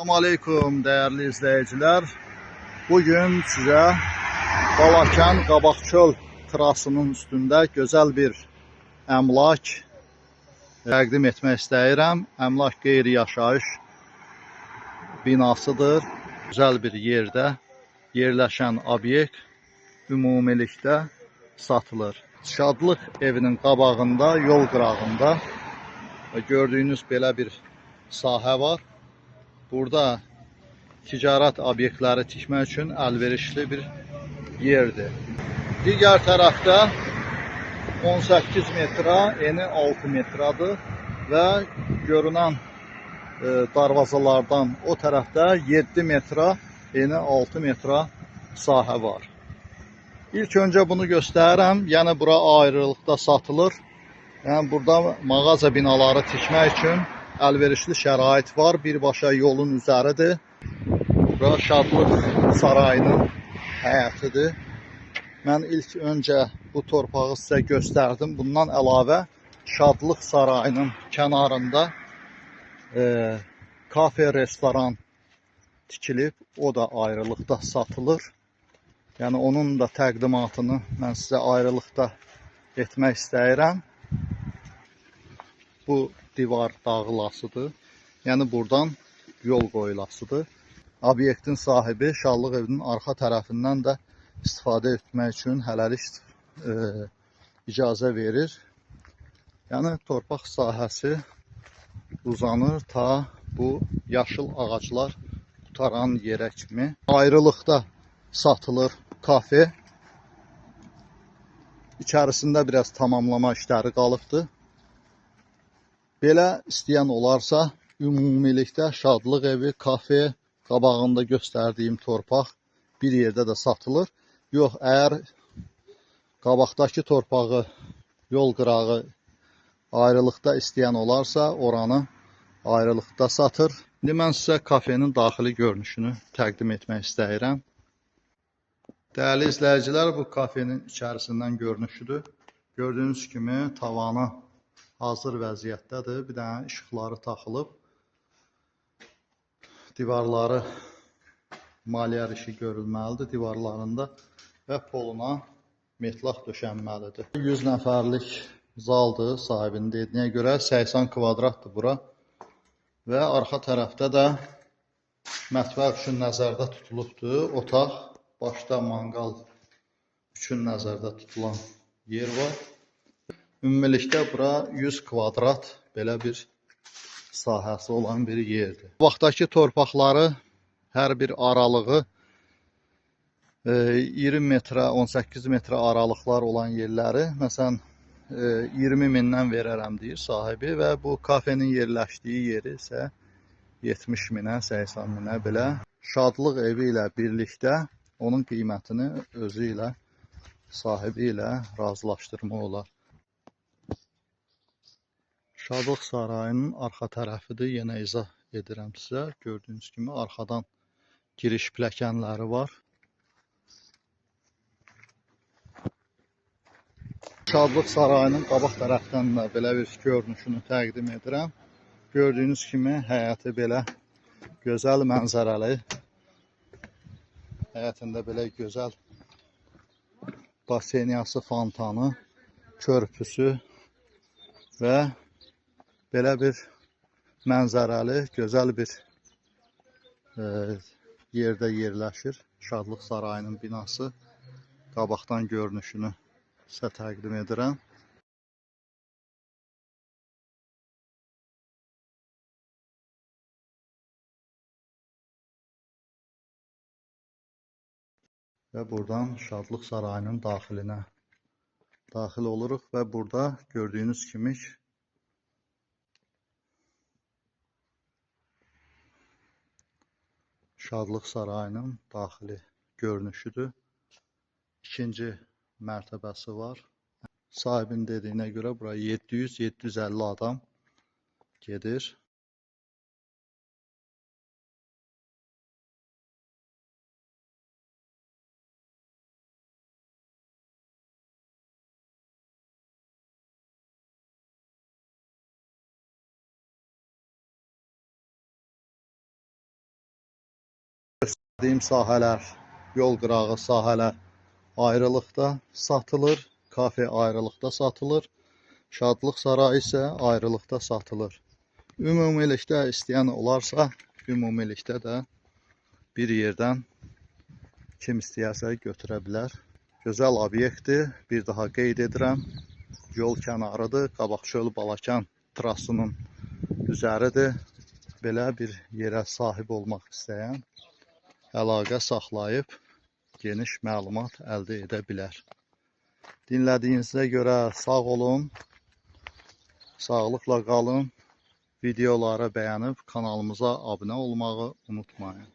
Salam aleykum değerli izleyiciler. Bugün size Balakən Qabaqçöl trasının üstündə gözəl bir əmlak təqdim etmək istəyirəm. Əmlak qeyri-yaşayış binasıdır. Gözəl bir yerdə yerləşən obyekt ümumilikdə satılır. Şadlıq evinin qabağında, yol qırağında gördüyünüz belə bir sahə var. Burada ticarət obyektləri tikmək üçün əlverişli bir yerdir. Digər tərəfdə 18 metrə, eni 6 metradır və görünən darvazalardan o tərəfdə 7 metrə, eni 6 metrə sahə var. İlk öncə bunu göstərirəm. Yəni bura ayrılıqda satılır. Yəni burada mağaza binaları tikmək üçün əlverişli şərait var. Birbaşa yolun üzəridir. Bura Şadlıq Sarayının həyətidir. Mən ilk öncə bu torpağı sizə göstərdim. Bundan əlavə Şadlıq Sarayının kənarında kafe, restoran tikilib. O da ayrılıqda satılır. Yəni onun da təqdimatını mən sizə ayrılıqda etmək istəyirəm. Bu divar dağılasıdır. Yəni buradan yol qoyulasıdır. Obyektin sahibi Şadlıq evinin arxa tərəfindən də istifadə etmək üçün hələlik icazə verir. Yəni torpaq sahəsi uzanır ta bu yaşıl ağaclar qutaran yerə kimi. Ayrılıqda satılır kafe. İçərisində biraz tamamlama işləri qalıbdır. Belə istəyən olarsa, ümumilikdə Şadlıq evi, kafe, qabağında göstərdiyim torpaq bir yerdə də satılır. Yox, əgər qabaqdakı torpağı, yol qırağı ayrılıqda istəyən olarsa, oranı ayrılıqda satır. İndi mən sizə kafenin daxili görünüşünü təqdim etmək istəyirəm. Dəyərli izləyicilər, bu kafenin içərisindən görünüşüdür. Gördüyünüz kimi tavanı hazır vəziyyətdədir. Bir dənə işıqları taxılıb. Divarları maliyyə işi görülməlidir divarlarında və poluna metlaq döşənməlidir. 100 nəfərlik zaldır sahibinin dediyinə görə, 80 kvadratdır bura. Və arxa tərəfdə də mətbəx üçün nəzərdə tutulubdur. Otaq, başda manqal üçün nəzərdə tutulan yer var. Ümumilikdə bura 100 kvadrat belə bir sahəsi olan bir yerdir. Vaxtdakı torpaqları hər bir aralığı 20 metrə, 18 metrə aralıqlar olan yerləri, məsələn 20 mindən verərəm deyir sahibi və bu kafenin yerləşdiyi yeri isə 70 minə, 80 minə belə. Şadlıq evi ilə birlikdə onun qiymətini özü ilə, sahibi ilə razılaşdırmaq olar. Şadlıq Sarayının arxa tərəfidir. Yenə izah edirəm sizə. Gördüyünüz kimi arxadan giriş pilləkənləri var. Şadlıq Sarayının qabaq tərəfdən də belə bir görünüşünü təqdim edirəm. Gördüyünüz kimi həyəti belə gözəl mənzərəli. Həyətində belə gözəl basenyası, fontanı, körpüsü və belə bir mənzərəli, gözəl bir yerdə yerləşir. Şadlıq Sarayının binası. Qabaqdan görünüşünü sizə təqdim edirəm. Və buradan Şadlıq Sarayının daxilinə daxil oluruq və burada gördüyünüz kimi Şadlıq Sarayının daxili görünüşüdür. İkinci mərtəbəsi var. Sahibinin dediyinə görə buraya 700-750 adam gedir. Dediyim sahələr, yol qırağı sahələr ayrılıqda satılır, kafe ayrılıqda satılır, şadlıq sarayı isə ayrılıqda satılır. Ümumilikdə istəyən olarsa, ümumilikdə də bir yerdən kim istəyərsə götürə bilər. Gözəl obyektdir, bir daha qeyd edirəm. Yol kənarıdır, Qabaqçöl Balakən trassının üzəridir. Belə bir yerə sahib olmaq istəyən əlaqə saxlayıb geniş məlumat əldə edə bilər. Dinlədiyinizə görə sağ olun, sağlıqla qalın. Videoları bəyənib kanalımıza abunə olmağı unutmayın.